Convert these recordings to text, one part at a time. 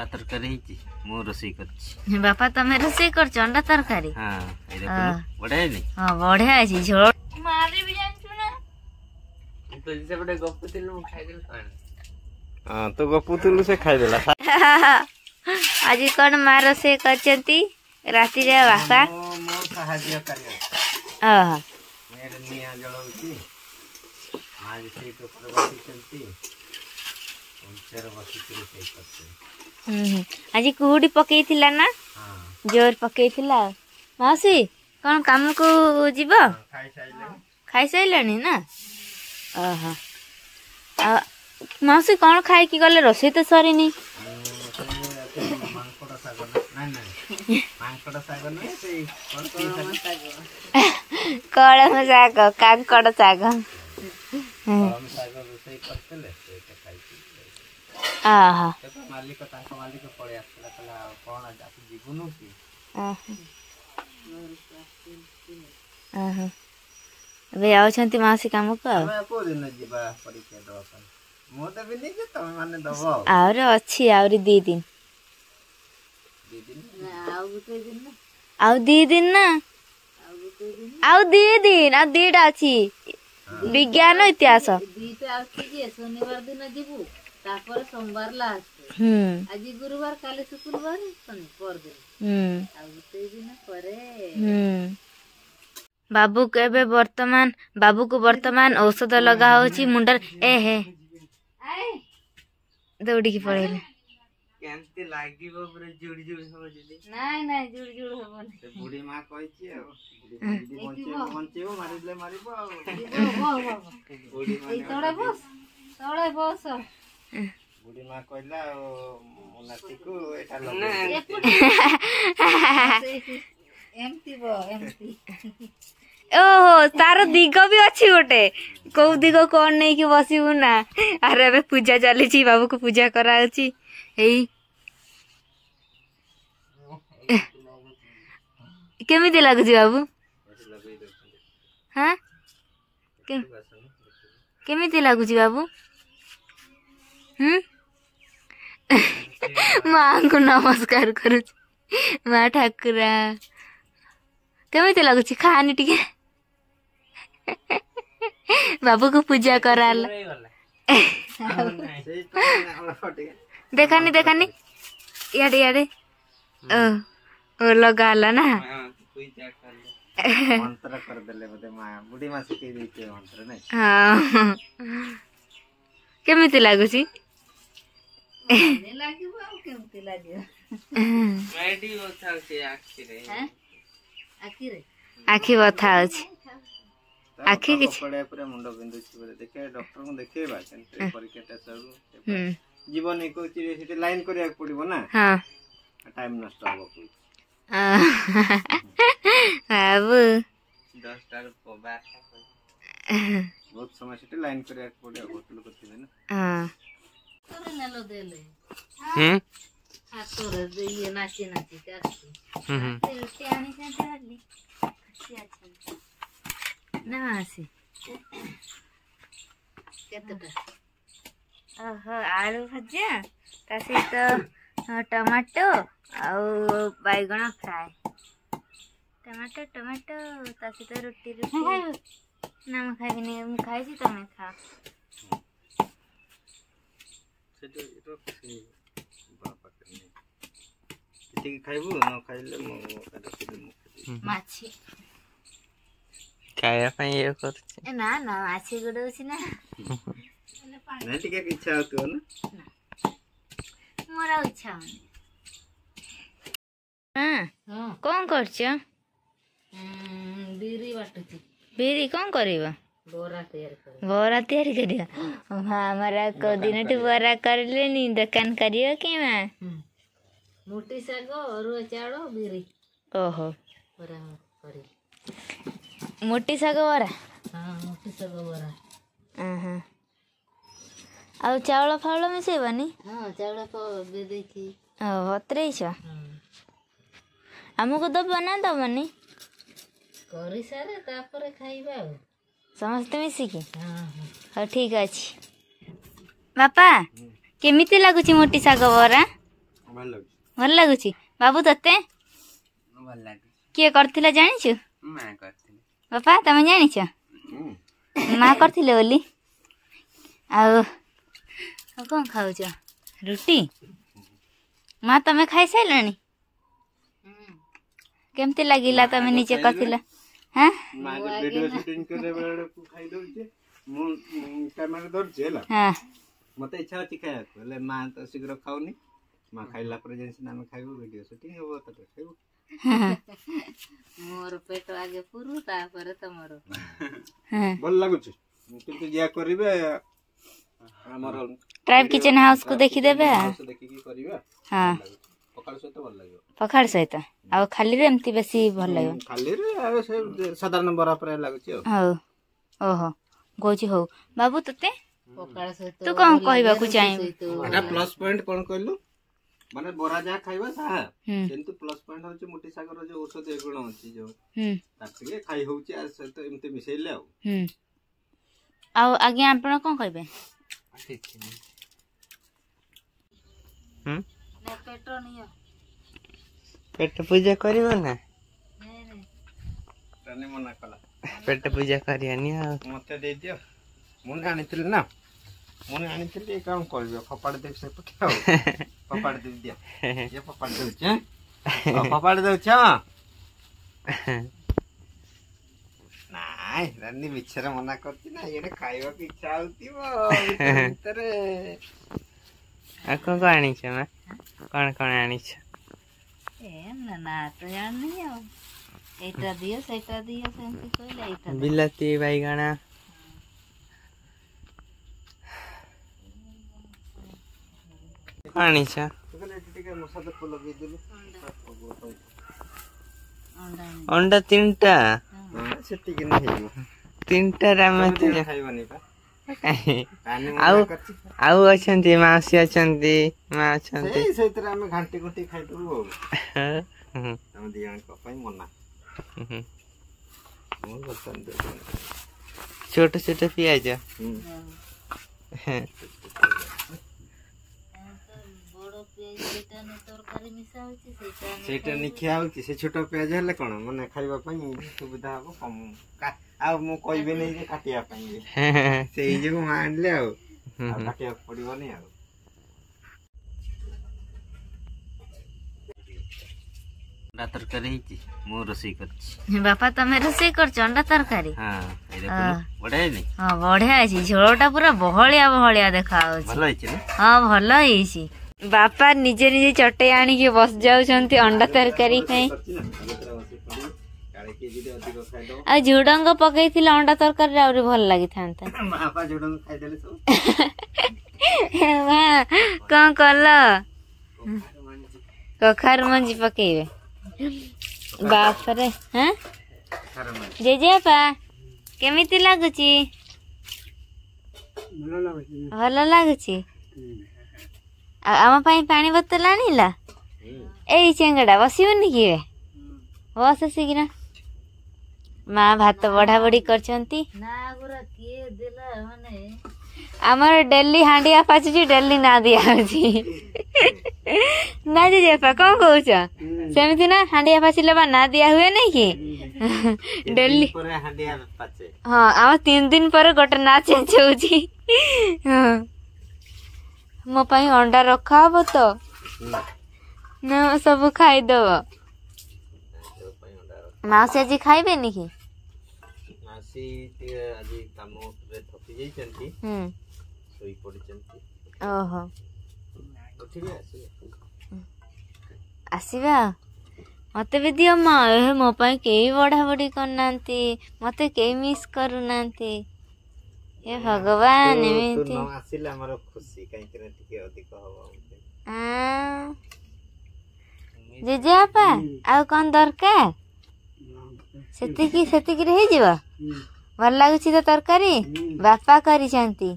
तरकारी मु रोसई कर बापा तमे रोसई कर अंडा तरकारी। हां बढ़िया है। हां बढ़िया है झोल मारे भी जानछु ना तो जैसे बड़े गपुतिलु खाइ देल कोन। हां तो गपुतिलु से खाइ देला। आज कोन मां रोसई करचंती राती रे बापा मो सहाय्य करियो। हां मेरे निया जळौती आज से तो प्रवासी चलती उनचर बसी के रोसई करते। आज कुहुडी पकई थिला ना। हां जोर पकई थिला। मासी कोन काम को जीबो खाइ साइलनी ना। आहा मासी कोन खाइ की गले रोसई तो सरीनी। मांकोड़ा साग नहीं मांकोड़ा साग नहीं से कड़म साग कांकड़ साग साग रोसई करतेले तो खाइ। आहा तो मालिक पड़े आसला कला कोन आज जीवनु की। आहा अबे आउछंती मासी काम को हमें को दिन जीवा परीक्षा दवा मो तो भी नहीं जे तमे माने दबो और अच्छी और 2 दिन आउ 2 दिन ना आउ 2 दिन आ 2टा अछि विज्ञान इतिहास दीटा अछि जे शनिवार दिन जीवु तापर सोमवार लास्ट आज गुरुवार काले शुक्रवार शनि पर दिन आ 2 दिन परे बाबू को एबे वर्तमान बाबू को वर्तमान औषध लगा होची मुंडर ए हे दौड़ी की पड़े केमते लागिबो पूरा जुड़ जुड़ हो जदी नहीं जुड़ जुड़ होबन से बुढ़ी मां कहछि बुढ़ी बंचेबो मारिले मारिबो बुढ़ी मां तोड़े बस बुढ़ी मां कहला मोनाती को एटा लगे एमती ओहो तार दिग भी अच्छी गोटे कौ दिग कौन नहीं कि बसबू ना। अरे अबे पूजा चली बाबू को पूजा कराची केमिति लगुच बाबू। हाँ केमिति लगुच बाबू। माँ को नमस्कार करुच माँ ठाकुरा केमिति लगुच खानी टिके बाबू को पूजा कराल देखानी देखानी याडे याडे ओ लगाला ना मंत्र कर देले बदे मां बुढ़ी मां सिखै दैते मंत्र नै। हां केमिति लागुची ने लागिबो केमती लागियो मैडी बथा छै आखी रे आखी बथा अछि आखी कि पड़े पूरा मुंडो बिंदु छी बोले देखे डॉक्टर को देखेबा सेंटर परीक्षा टेस्ट जीवन को चिरे लाइन करिया पड़िबो ना। हां टाइम नष्ट होबो कोई बाबू 10 टार बात बहुत समय से लाइन करिया पड़िया होटल को थिबे ना। हां तोरे नलो देले तोरे ये नाची नाची करती त्यानी काढली अच्छी अच्छी ना आसी केतटा ओहो आलू भजा ता सहित टमाटो आउ बैगण फ्राए टमाटो टमाटो ता सहित रोटी रोटी ना मैं खाइबी नहीं मैं खाइसी तमे खा सेटो से बापा करने ठीक खाइबू न खाइले मो माछी खाया पई ये करछ ना ना माछी गुडौसी ना नहीं ठीक है इच्छा होतो ना मोरा इच्छा होनी। हां कौन करछ बीरी बाटुची बीरी कौन करिबा बोरा तैयार करिया हमारा को दिन बोरा करले नी दुकान करियो के मां मोटी साग अरुआ चाउल बीरी ओहो बोरा करी मोटी साग बोरा। हां मोटी साग बोरा हां आ चावल फावल मिसेबनी। हां चाउल को दे देथी बतरेछ हमको दब ना दबनी करी सारे तापर खाइबा समस्त मिसिकी। हां हाँ ठीक अच्छे बापा केमिति लगुच मोटी साग बरा ଭଲ ଲାଗୁଛି ବାବୁ ତତେ ଭଲ ଲାଗେ କିଏ କରିଥିଲା ଜାଣିଛୁ ମା କରିଥିଲି ବାପା ତମେ ଜାଣିଛ ମା କରିଥିଲେ ବୋଲି ଆଉ କଣ ଖାଉଛ ରୁଟି ମା ତମେ ଖାଇସାରିଲଣି କେମିତି ଲାଗିଲା ତମେ ନିଜେ କରିଥିଲ ହଁ मत इच्छा अच्छी खाया माँ तो शीघ्र खाऊनी माँ खाइला पर आम खाइबू वीडियो शूटिंग हम खाइबू मोर पेट आगे पुरु तापर तमर भल लागुच किंतु या करिवे हमर ट्राइब किचन हाउस को देखि देबे देखि की करिवे हां पखाड़ सहित भल लागियो पखाड़ सहित आ खाली रे एमती बेसी भल लागियो खाली रे आ से साधारण बरा पर लागुची हो ओहो गोजी हो बाबू तते पखाड़ सहित तू कौन कहबा को चाहि एटा प्लस पॉइंट कोन कहलु माने बोरा जा खाइबा सा किंतु प्लस पॉइंट होची मोटी सागर जो औषधीय गुण होची जो ताके खाइ होची आ से तो एमते मिसैले आ आगे आपण कोन कहबे पेट नियो पेट पूजा करियो ना तने मना कला पेट पूजा करियानी मते दे दियो मुन आनिथिल ना मुन आनिथिल काम करबो फपाड़ दे से पठाओ फपाड़ दे दिया ये फपाड़ दे छ फपाड़ दे छ नाइ रन्नी मिछर मना करती ना ये खाइबा की इच्छा होती वो भीतर आ कोन आनी छ मैं कोन आनी छ ए ना तो जान नहीं आ एटा दियो सेटा दियो सेंती कहले एटा बिलाती बैगणा आनी छ अंडा तीनटा तीनटा रामे आउ अछंती मासी अछंती मा अछंती सेतरा में घंटी घंटी खाइ दउ हम दिया को पई मना मोर पसंद छोटे छोटे प्याज सेटा निखिया होची से छोटो प्याज हले कोन माने खाइबा पई सुविधा हो कम आ मु कहबे नै जे काटिया पई सेही जे मानले आ काटिया पड़िबो नै आ अंडा तरकारी हिची मु रसोई करछि बापा तमे रसोई करछ अंडा तरकारी हां एरे बडा है नै हां बढ़िया अछि झोळटा पूरा बहलिया बहलिया देखा होछि भलो हिची ना हां भलो हिची बापा निजे निजे चटे आनी के बस जाउछंती अंडा तरकारी खाई आ झुडंग पकईथिला अंडा तरकारी आउरी भल लागि थांता बापा झुडंग खाइ देले सब वाह कोन कला कखार मंजी पकेबे बाप रे हां जेजे पा केमिति लागुची भल लागुची आम पाई पानी बोतल आनिला ए चेंगड़ा बसिबनी कि बस शीघ्र माँ भात बढ़ा बढ़ी करछंती ना गुरा के देला माने हमर डेली हांडिया पाचुची डेली ना दिया होची ना जे पा कोन कहउछ सेमिति ना हांडिया पाचिले बा ना दिया हुए नै कि डेली पर हांडिया पाचे हां हम 3 दिन पर गोटे ना चेंज होची हां मो पाई अंडा रखा हबो तो ना सब खाई दो मासी आज खाइबे नी कि मासी आज काम रे थकी जाई चंती सोई पड़ी चंती ओहो उठिबे आसीबा मते भी दियो माँ मो पाई केही बढ़ा बढ़ी करनांती मते केही मिस करूनांती हे भगवान एमिति तो आसिला हमर खुशी काई करे टिके अधिक हबो जेजे आपा आ कोन दरकार सेतिकी रही जीवा भल लागुची तो तरकारी बापा करी चंती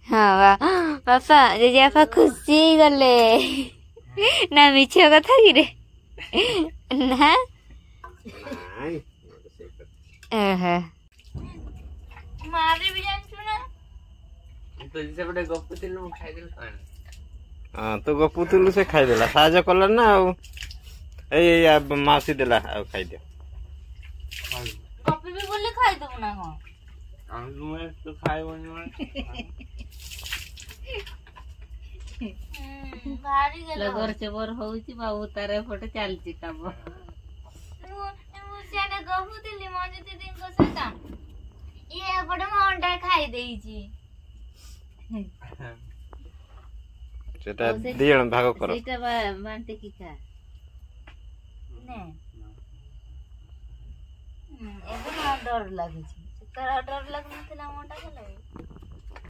हाँ बापा जेजे आपा खुशी गले ना मिछो कथा कि रे ना मारे भी जानछु ना तो जैसे बड़े गप दिल मु खाइ दिल हाँ तू गपुलु से खाईदेला साहय कला ना आउ ए मासी देला आउ खाईदे गपी भी बोले खाईदेबु ना कौन तो खाइबनी भारी गेलो लगोर चबर होउची बाबू तारे पटे चलची काम सेटा गपुतिली मजे दिन को सेटा ये पटे म अंडा खाई देइची सेटा दियण भाग करो सेटा बांटे की खा ने एबे डर लागे छी तोरा डर लागनथिला मोटा गेलै